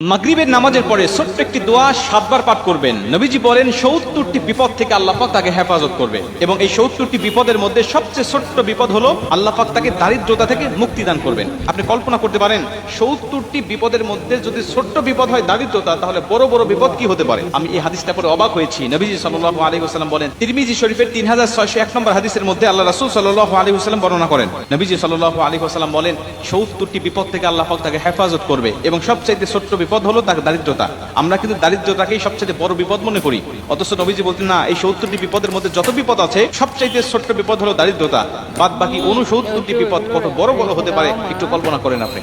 মাগরিবের নামাজের পরে ছোট্ট একটি দোয়া 7 বার পাঠ করবেন। নবীজি বলেন 70টি বিপদ থেকে আল্লাহ পাক তাকে হেফাজত করবে, এবং এই 70টি বিপদের মধ্যে সবচেয়ে ছোট্ট বিপদ হলো আল্লাহ পাক তাকে দারিদ্রতা থেকে মুক্তি দান করবেন। আপনি কল্পনা করতে পারেন 70টি বিপদের মধ্যে যদি ছোট্ট বিপদ হয় দারিদ্রতা, তাহলে বড় বড় বিপদ কি হতে পারে। আমি এই হাদিসটা পড়ে অবাক হয়েছি। নবীজি সাল্লাল্লাহু আলাইহি ওয়াসাল্লাম বলেন, তিরমিজি শরীফের 3601 নম্বর হাদিসের মধ্যে আল্লাহ রাসূল সাল্লাল্লাহু আলাইহি ওয়াসাল্লাম বর্ণনা করেন, নবীজি সাল্লাল্লাহু আলাইহি ওয়াসাল্লাম বলেন 70টি বিপদ থেকে আল্লাহ পাক তাকে হেফাজত করবে, এবং সবচেয়ে ছোট্ট বিপদ হলো তার দারিদ্রতা। আমরা কিন্তু দারিদ্রতাকেই সবচেয়ে বড় বিপদ মনে করি, অথচ নবীজি বলতেন না, এই 70টি বিপদের মধ্যে যত বিপদ আছে সবচেয়ে ছোট্ট বিপদ হলো দারিদ্রতা। বাদ বাকি 69টি বিপদ কত বড় বড় হতে পারে একটু কল্পনা করেন আপনি।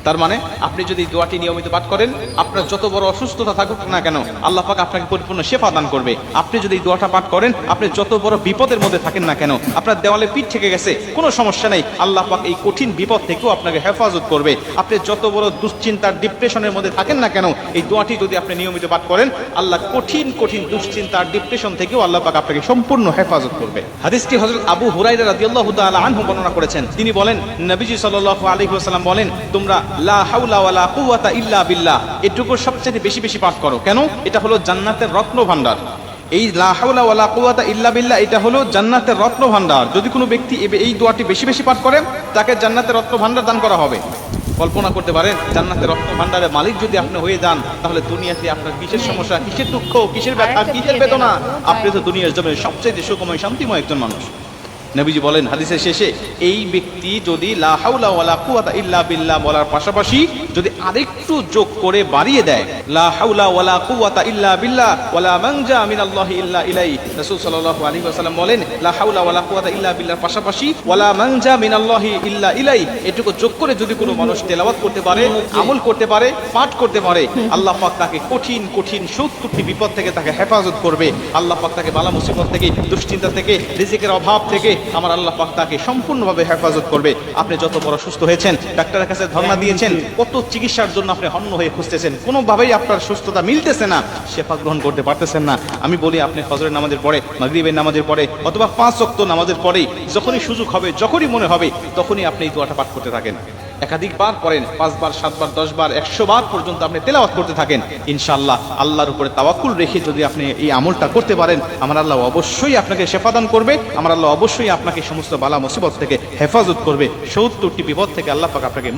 তার মানে আপনি যদি দোয়াটি নিয়মিত পাঠ করেন, আপনার যত বড় অসুস্থতা থাকুক না কেন আল্লাহ পাক আপনাকে পরিপূর্ণ শেফা দান করবে। আপনি যদি এই দোয়াটা পাঠ করেন, আপনি যত বড় বিপদের মধ্যে থাকেন না কেন, আপনার দেওয়ালে পিঠ থেকে গেছে কোনো সমস্যা নেই, আল্লাহ পাক এই কঠিন বিপদ থেকেও আপনাকে হেফাজত করবে। আপনি যত বড় দুশ্চিন্তার ডিপ্রেশনের মধ্যে থাকেন না কেন, এই দোয়াটি যদি আপনি নিয়মিত পাঠ করেন, আল্লাহ কঠিন কঠিন দুশ্চিন্তার ডিপ্রেশন থেকেও আল্লাহ পাক আপনাকে সম্পূর্ণ হেফাজত করবে। হাদিসটি হযরত আবু হুরায়রা রাদিয়াল্লাহু তাআলা আনহু বর্ণনা করেছেন। তিনি বলেন, নবীজি সাল্লাল্লাহু আলাইহি ওয়াসাল্লাম বলেন, তোমরা লা হাওলা ওয়ালা কুওয়াতা ইল্লা বিল্লাহ এটুকু সবচেয়ে বেশি বেশি পাঠ করো। কেন? এটা হলো জান্নাতের রত্ন ভান্ডার। এই লা হাওলা ওয়ালা কুওয়াতা ইল্লা বিল্লাহ এটা হলো জান্নাতের রত্ন ভান্ডার। যদি কোনো ব্যক্তি এই দোয়াটি বেশি বেশি পাঠ করে, তাকে জান্নাতের রত্ন ভান্ডার দান করা হবে। কল্পনা করতে পারেন, জান্নাতের রত্ন ভান্ডারের মালিক যদি আপনি হয়ে যান, তাহলে দুনিয়াতে আপনার কিসের সমস্যা, কিসের দুঃখ, কিসের ব্যথা, কিসের বেদনা? আপনি তো দুনিয়ার জমিনে সবচেয়ে সুখময় শান্তিময় একজন মানুষ। নবীজি বলেন হাদিসের শেষে, এই ব্যক্তি যদি লা হাওলা ওয়ালা কুওয়াতা ইল্লা বিল্লাহ বলার পাশাপাশি যদি আরেকটু যোগ করে বাড়িয়ে দেয়, লা হাওলা ওয়ালা কুওয়াতা ইল্লা বিল্লাহ ওয়ালা মানজা মিনাল্লাহি ইল্লা ইলাইহি, রাসূল সাল্লাল্লাহু আলাইহি ওয়াসাল্লাম বলেন লা হাওলা ওয়ালা কুওয়াতা ইল্লা বিল্লাহর পাশাপাশি ওয়ালা মানজা মিনাল্লাহি ইল্লা ইলাইহি এটুকু যোগ করে যদি কোনো মানুষ তেলাওয়াত করতে পারে, আমল করতে পারে, পাঠ করতে পারে, আল্লাহ পাক তাকে কঠিন কঠিন 70টি বিপদ থেকে তাকে হেফাজত করবে। আল্লাহ পাক তাকে বালা মুসিবত থেকে, দুশ্চিন্তা থেকে, রিজিকের অভাব থেকে আমার আল্লাহ পাক তাকে সম্পূর্ণভাবে হেফাজত করবে। আপনি যত বড় সুস্থ হয়েছেন, ডাক্তারের কাছে ধর্ণা দিয়েছেন, কত চিকিৎসার জন্য আপনি হন্য হয়ে খুঁজতেছেন, কোনোভাবেই আপনার সুস্থতা মিলতেছে না, শেফা গ্রহণ করতে পারতেছেন না। আমি বলি, আপনি ফজরের নামাজের পরে, মাগরিবের নামাজের পরে, অথবা 5 ওয়াক্ত নামাজের পরেই যখনই সুযোগ হবে, যখনই মনে হবে, তখনই আপনি এই দোয়াটা পাঠ করতে থাকেন। একাধিকবার করেন, 5 বার, 7 বার, 10 বার, 100 বার পর্যন্ত আপনি তেলাওয়াত করতে থাকেন। ইনশাআল্লাহ আল্লাহর উপরে তাওয়াক্কুল রেখে যদি আপনি এই আমলটা করতে পারেন, আমার আল্লাহ অবশ্যই আপনাকে শেফা দান করবে। আমার আল্লাহ অবশ্যই আপনাকে সমস্ত বালা মুসিবত থেকে হেফাজত করবে। 70টি বিপদ থেকে আল্লাহ পাক আপনাকে